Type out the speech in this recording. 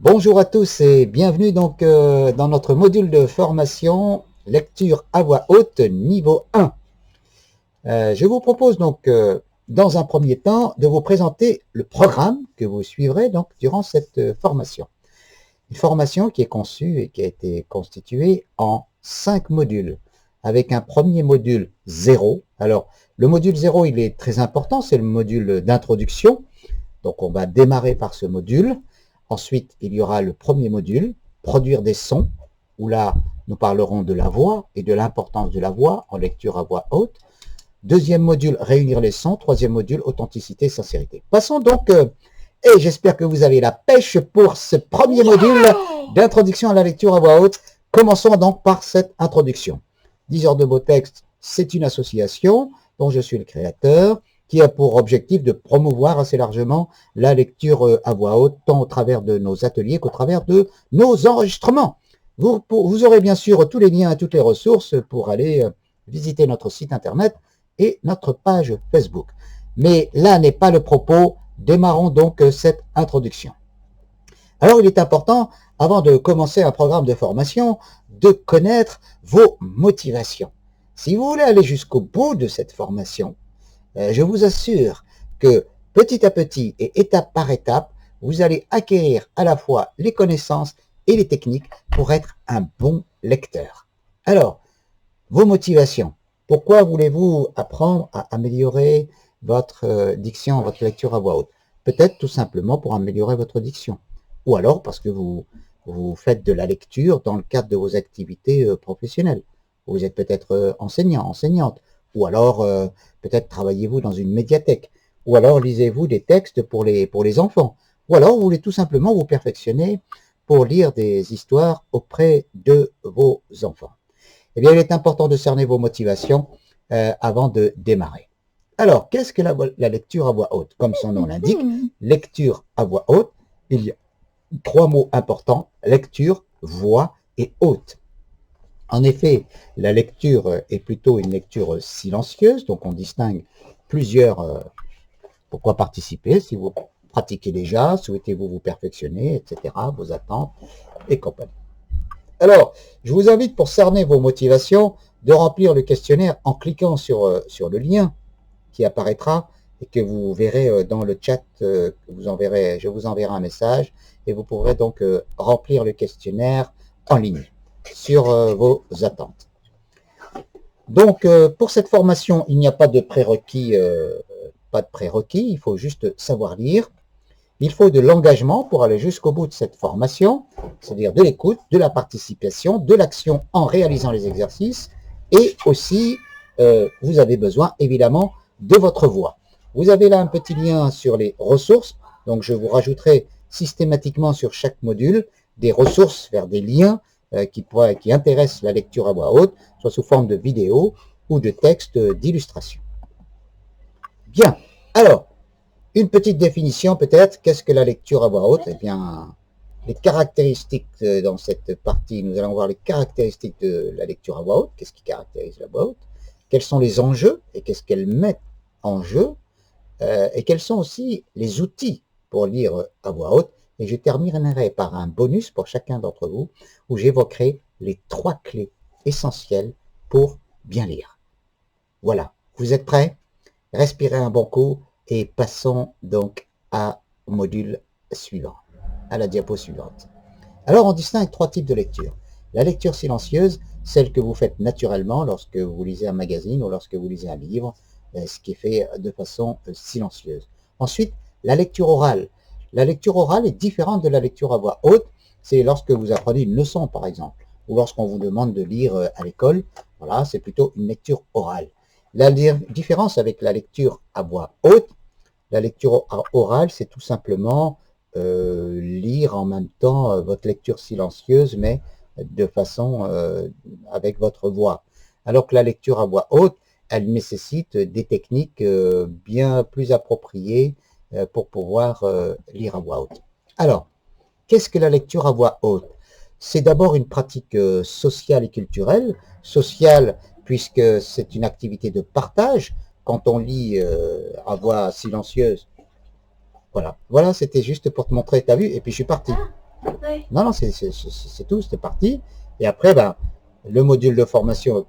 Bonjour à tous et bienvenue donc dans notre module de formation lecture à voix haute niveau 1. Je vous propose donc dans un premier temps de vous présenter le programme que vous suivrez donc durant cette formation. Une formation qui est conçue et qui a été constituée en 5 modules avec un premier module 0. Alors le module 0 il est très important, c'est le module d'introduction. Donc on va démarrer par ce module. Ensuite, il y aura le premier module, produire des sons, où là, nous parlerons de la voix et de l'importance de la voix en lecture à voix haute. Deuxième module, réunir les sons. Troisième module, authenticité et sincérité. Passons donc, et j'espère que vous avez la pêche pour ce premier module d'introduction à la lecture à voix haute. Commençons donc par cette introduction. 10 heures de beau texte, c'est une association dont je suis le créateur, qui a pour objectif de promouvoir assez largement la lecture à voix haute, tant au travers de nos ateliers qu'au travers de nos enregistrements. Vous aurez bien sûr tous les liens et toutes les ressources pour aller visiter notre site internet et notre page Facebook. Mais là n'est pas le propos, démarrons donc cette introduction. Alors il est important, avant de commencer un programme de formation, de connaître vos motivations. Si vous voulez aller jusqu'au bout de cette formation, je vous assure que petit à petit et étape par étape, vous allez acquérir à la fois les connaissances et les techniques pour être un bon lecteur. Alors, vos motivations. Pourquoi voulez-vous apprendre à améliorer votre diction, votre lecture à voix haute? Peut-être tout simplement pour améliorer votre diction. Ou alors parce que vous faites de la lecture dans le cadre de vos activités professionnelles. Vous êtes peut-être enseignant, enseignante. Ou alors, peut-être travaillez-vous dans une médiathèque. Ou alors, lisez-vous des textes pour les enfants. Ou alors, vous voulez tout simplement vous perfectionner pour lire des histoires auprès de vos enfants. Eh bien, il est important de cerner vos motivations avant de démarrer. Alors, qu'est-ce que la lecture à voix haute? Comme son nom l'indique, lecture à voix haute, il y a 3 mots importants, lecture, voix et haute. En effet, la lecture est plutôt une lecture silencieuse, donc on distingue plusieurs pourquoi participer, si vous pratiquez déjà, souhaitez-vous vous perfectionner, etc., vos attentes et compagnie. Alors, je vous invite pour cerner vos motivations de remplir le questionnaire en cliquant sur le lien qui apparaîtra et que vous verrez dans le chat, je vous enverrai un message et vous pourrez donc remplir le questionnaire en ligne sur vos attentes. Donc, pour cette formation, il n'y a pas de prérequis, il faut juste savoir lire. Il faut de l'engagement pour aller jusqu'au bout de cette formation, c'est-à-dire de l'écoute, de la participation, de l'action en réalisant les exercices, et aussi, vous avez besoin, évidemment, de votre voix. Vous avez là un petit lien sur les ressources, donc je vous rajouterai systématiquement sur chaque module des ressources vers des liens qui intéressent la lecture à voix haute, soit sous forme de vidéo ou de texte d'illustration. Bien, alors, une petite définition peut-être, qu'est-ce que la lecture à voix haute? Eh bien, les caractéristiques dans cette partie, nous allons voir les caractéristiques de la lecture à voix haute, qu'est-ce qui caractérise la voix haute, quels sont les enjeux et qu'est-ce qu'elle met en jeu, et quels sont aussi les outils pour lire à voix haute. Et je terminerai par un bonus pour chacun d'entre vous, où j'évoquerai les 3 clés essentielles pour bien lire. Voilà, vous êtes prêts? Respirez un bon coup et passons donc au module suivant, à la diapo suivante. Alors, on distingue 3 types de lecture. La lecture silencieuse, celle que vous faites naturellement lorsque vous lisez un magazine ou lorsque vous lisez un livre, ce qui est fait de façon silencieuse. Ensuite, la lecture orale. La lecture orale est différente de la lecture à voix haute. C'est lorsque vous apprenez une leçon, par exemple, ou lorsqu'on vous demande de lire à l'école. Voilà, c'est plutôt une lecture orale. La différence avec la lecture à voix haute, la lecture orale, c'est tout simplement lire en même temps votre lecture silencieuse, mais de façon avec votre voix. Alors que la lecture à voix haute, elle nécessite des techniques bien plus appropriées pour pouvoir lire à voix haute. Alors, qu'est-ce que la lecture à voix haute? C'est d'abord une pratique sociale et culturelle. Sociale, puisque c'est une activité de partage. Quand on lit à voix silencieuse, voilà, c'était juste pour te montrer, t'as vu, et puis je suis parti. Ouais. Non, non, c'est tout, c'est parti. Et après, ben, le module de formation